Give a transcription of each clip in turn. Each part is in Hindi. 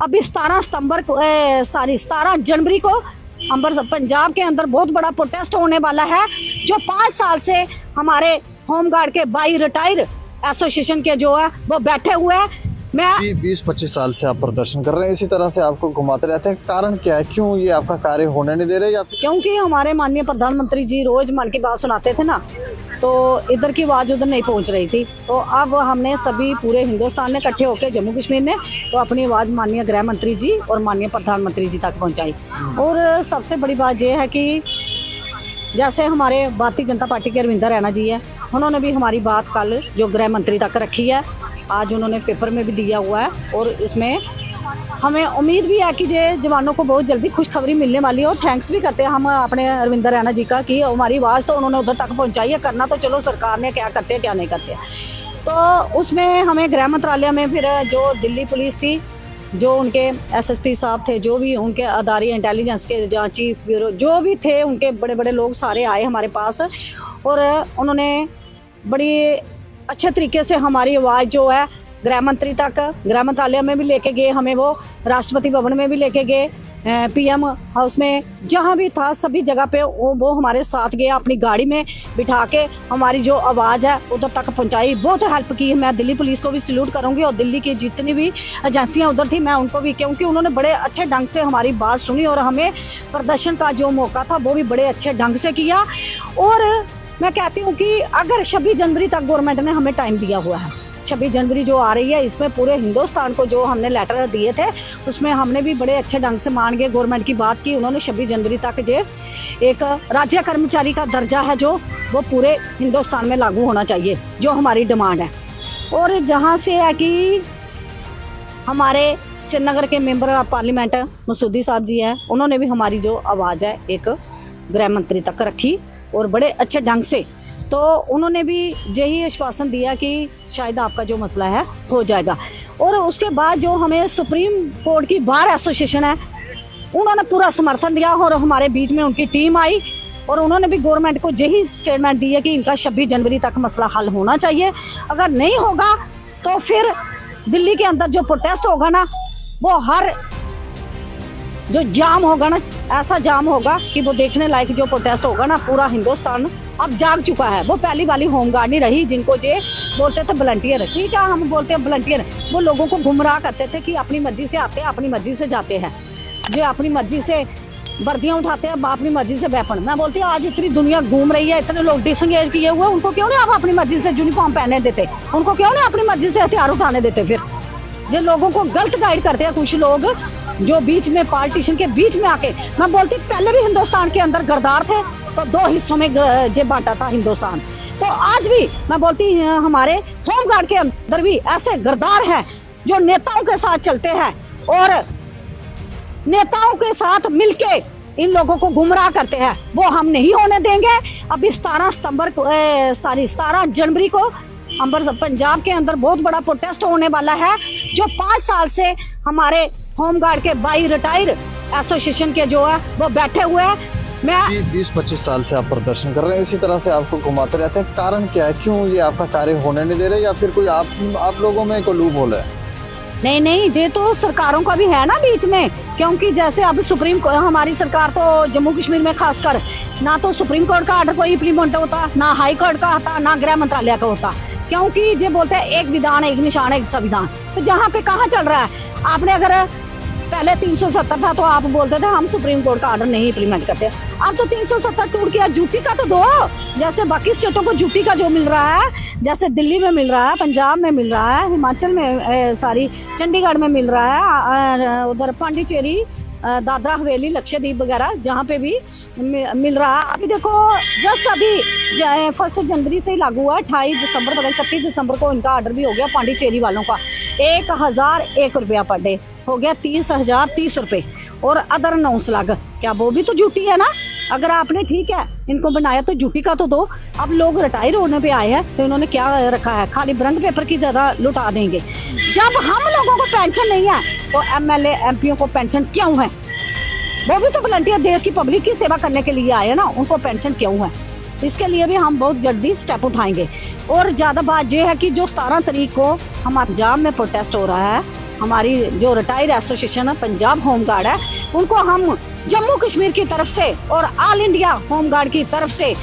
अभी 17 जनवरी को पंजाब के अंदर बहुत बड़ा प्रोटेस्ट होने वाला है। जो 5 साल से हमारे होमगार्ड के बाई रिटायर एसोसिएशन के जो है वो बैठे हुए हैं। मैं 20-25 साल से आप प्रदर्शन कर रहे हैं, इसी तरह से आपको घुमाते रहते हैं, कारण क्या है? क्यों ये आपका कार्य होने नहीं दे रहे? या क्योंकि हमारे माननीय प्रधानमंत्री जी रोज मन की बात सुनाते थे ना, तो इधर की आवाज़ उधर नहीं पहुंच रही थी। तो अब हमने सभी पूरे हिंदुस्तान ने इकट्ठे होकर जम्मू कश्मीर में तो अपनी आवाज़ माननीय गृह मंत्री जी और माननीय प्रधानमंत्री जी तक पहुंचाई। और सबसे बड़ी बात यह है कि जैसे हमारे भारतीय जनता पार्टी के अरविंदर रैना जी है, उन्होंने भी हमारी बात कल जो गृह मंत्री तक रखी है, आज उन्होंने पेपर में भी दिया हुआ है। और इसमें हमें उम्मीद भी है कि ये जवानों को बहुत जल्दी खुशखबरी मिलने वाली है। और थैंक्स भी करते हैं हम अपने अरविंदर रैना जी का कि हमारी आवाज़ तो उन्होंने उधर तक पहुंचाई है। करना तो चलो सरकार ने क्या करते हैं क्या नहीं करते। तो उसमें हमें गृह मंत्रालय में फिर जो दिल्ली पुलिस थी, जो उनके एसएसपी साहब थे, जो भी उनके अदारी इंटेलिजेंस के जहाँ चीफ ब्यूरो जो भी थे, उनके बड़े बड़े लोग सारे आए हमारे पास और उन्होंने बड़ी अच्छे तरीके से हमारी आवाज़ जो है गृह मंत्री तक, गृह मंत्रालय में भी लेके गए, हमें वो राष्ट्रपति भवन में भी लेके गए, पीएम हाउस में, जहाँ भी था सभी जगह पे वो हमारे साथ गए, अपनी गाड़ी में बिठा के हमारी जो आवाज़ है उधर तक पहुँचाई। बहुत हेल्प की। मैं दिल्ली पुलिस को भी सैल्यूट करूँगी और दिल्ली की जितनी भी एजेंसियाँ उधर थी मैं उनको भी, क्योंकि उन्होंने बड़े अच्छे ढंग से हमारी बात सुनी और हमें प्रदर्शन का जो मौका था वो भी बड़े अच्छे ढंग से किया। और मैं कहती हूँ कि अगर 26 जनवरी तक गवर्नमेंट ने हमें टाइम दिया हुआ है, 26 जनवरी जो आ रही है, इसमें पूरे हिंदुस्तान को जो हमने लेटर दिए थे उसमें हमने भी बड़े अच्छे ढंग से मान के गवर्नमेंट की बात की। उन्होंने 26 जनवरी तक जो एक राज्य कर्मचारी का दर्जा है जो वो पूरे हिंदुस्तान में लागू होना चाहिए, जो हमारी डिमांड है। और जहाँ से है कि हमारे श्रीनगर के मेंबर ऑफ पार्लियामेंट मसूदी साहब जी हैं, उन्होंने भी हमारी जो आवाज़ है एक गृह मंत्री तक रखी और बड़े अच्छे ढंग से। तो उन्होंने भी यही आश्वासन दिया कि शायद आपका जो मसला है हो जाएगा। और उसके बाद जो हमें सुप्रीम कोर्ट की बार एसोसिएशन है, उन्होंने पूरा समर्थन दिया और हमारे बीच में उनकी टीम आई और उन्होंने भी गवर्नमेंट को यही स्टेटमेंट दी है कि इनका 26 जनवरी तक मसला हल होना चाहिए। अगर नहीं होगा तो फिर दिल्ली के अंदर जो प्रोटेस्ट होगा ना, वो हर जो जाम होगा ना, ऐसा जाम होगा कि वो देखने लायक जो प्रोटेस्ट होगा ना, पूरा हिंदुस्तान अब जाग चुका है। वो पहली वाली होमगार्ड नहीं रही जिनको जे बोलते थे वॉलंटियर, ठीक है हम बोलते हैं वॉलंटियर, वो लोगों को गुमराह करते थे कि अपनी मर्जी से आते हैं अपनी मर्जी से जाते हैं, जो अपनी मर्जी से वर्दियाँ उठाते हैं अपनी मर्जी से वेपन। मैं बोलती हूँ आज इतनी दुनिया घूम रही है, इतने लोग डिसंगेज किए हुए, उनको क्यों नहीं आप अपनी मर्जी से यूनिफॉर्म पहनने देते, उनको क्यों नहीं अपनी मर्जी से हथियार उठाने देते। फिर जो लोगों को गलत गाइड करते हैं कुछ लोग जो बीच में पार्टीशन के बीच में आके, मैं बोलती पहले भी हिंदुस्तान के अंदर गद्दार थे तो 2 हिस्सों में जे बांटा था हिंदुस्तान। तो आज भी मैं बोलती हमारे होमगार्ड के अंदर भी ऐसे गद्दार हैं जो नेताओं के साथ चलते हैं और नेताओं के साथ मिलके इन लोगों को गुमराह करते हैं। वो हम नहीं होने देंगे। अभी 17 जनवरी को पंजाब के अंदर बहुत बड़ा प्रोटेस्ट होने वाला है। जो 5 साल से हमारे होमगार्ड के बाई रिटायर एसोसिएशन के जो है वो बैठे हुए हैं। मैं 20-25 साल से आप प्रदर्शन कर रहे हैं, इसी तरह से आपको घुमाते रहते हैं, कारण क्या है? क्यों ये आपका कार्य होने नहीं दे रहे? या फिर कोई आप लोगों में कोई लूप होल है? नहीं, ये तो सरकारों का भी है ना बीच में, क्योंकि जैसे अब हमारी सरकार तो जम्मू कश्मीर में खासकर ना तो सुप्रीम कोर्ट का ऑर्डर कोई इम्प्लीमेंट होता, ना हाई कोर्ट का होता, ना गृह मंत्रालय का होता, क्योंकि ये बोलते हैं एक विधान एक निशान एक संविधान। तो जहाँ पे कहाँ चल रहा है? आपने अगर पहले 370 था तो आप बोलते थे हम सुप्रीम कोर्ट का ऑर्डर नहीं इम्प्लीमेंट करते, अब तो 370 टूट गया, ड्यूटी का तो दो, जैसे बाकी स्टेटों को ड्यूटी का जो मिल रहा है, जैसे दिल्ली में मिल रहा है, पंजाब में मिल रहा है, हिमाचल में चंडीगढ़ में मिल रहा है, उधर पांडिचेरी, दादरा हवेली, लक्षद्वीप वगैरह जहाँ पे भी मिल रहा है। अभी देखो जस्ट अभी 1 जनवरी से ही लागू हुआ, 28 दिसंबर 31 दिसंबर को इनका ऑर्डर भी हो गया पांडिचेरी वालों का, 1001 रुपया पर डे हो गया, 30,030 रुपये। और अदर अनाउंस लग, क्या वो भी तो ड्यूटी है ना? अगर आपने ठीक है इनको बनाया तो ड्यूटी का तो दो। अब लोग रिटायर होने पे आए हैं तो इन्होंने क्या रखा है, खाली ब्रंड पेपर की तरह लुटा देंगे। जब हम लोगों को पेंशन नहीं है तो एमएलए एमपीओ को पेंशन क्यों है? वो भी तो वॉलंटियर देश की पब्लिक की सेवा करने के लिए आए ना, उनको पेंशन क्यों है? इसके लिए भी हम बहुत जल्दी स्टेप उठाएंगे। और ज़्यादा बात यह है कि जो 17 तारीख को हम पंजाब में प्रोटेस्ट हो रहा है हमारी जो रिटायर एसोसिएशन है पंजाब होमगार्ड है, उनको हम जम्मू कश्मीर की तरफ से और ऑल इंडिया होमगार्ड की तरफ से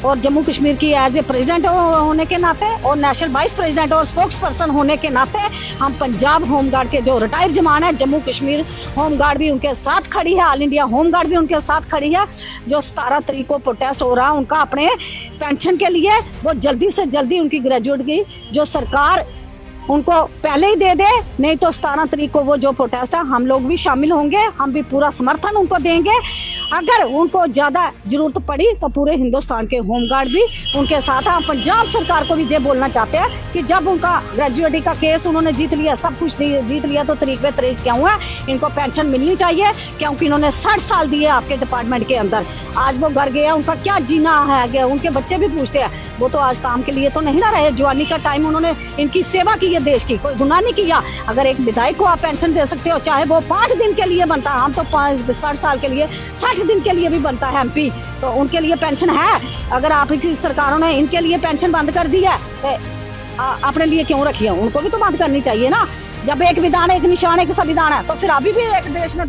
और जम्मू कश्मीर की एज ए प्रेसिडेंट होने के नाते और नेशनल वाइस प्रेसिडेंट और स्पोक्स पर्सन होने के नाते हम पंजाब होमगार्ड के जो रिटायर जवान है, जम्मू कश्मीर होमगार्ड भी उनके साथ खड़ी है, ऑल इंडिया होमगार्ड भी उनके साथ खड़ी है। जो 17 तारीख को प्रोटेस्ट हो रहा है उनका अपने पेंशन के लिए, वो जल्दी से जल्दी उनकी ग्रेजुएट की जो सरकार उनको पहले ही दे दे, नहीं तो 17 तारीख को वो जो प्रोटेस्ट है हम लोग भी शामिल होंगे, हम भी पूरा समर्थन उनको देंगे। अगर उनको ज़्यादा जरूरत पड़ी तो पूरे हिंदुस्तान के होमगार्ड भी उनके साथ हैं। पंजाब सरकार को भी ये बोलना चाहते हैं कि जब उनका ग्रेजुएटी का केस उन्होंने जीत लिया, सब कुछ जीत लिया, तो तरीक पे तरीक क्यों है, इनको पेंशन मिलनी चाहिए, क्योंकि इन्होंने 60 साल दिए आपके डिपार्टमेंट के अंदर। आज वो घर गया, उनका क्या जीना है गया, उनके बच्चे भी पूछते हैं, वो तो आज काम के लिए तो नहीं ना रहे, जवानी का टाइम उन्होंने इनकी सेवा की है, देश की कोई गुनाह नहीं किया। अगर एक विधायक को आप पेंशन दे सकते हो, चाहे वो 5 दिन के लिए बनता है, हम तो 60 साल के लिए 60 दिन के लिए भी बनता है एमपी, तो उनके लिए पेंशन है। अगर आप की सरकारों ने इनके लिए पेंशन बंद कर दी है तो अपने लिए क्यों रखी है, उनको भी तो बंद करनी चाहिए ना। जब एक विधान, एक निशान, एक संविधान है, तो फिर अभी भी एक देश में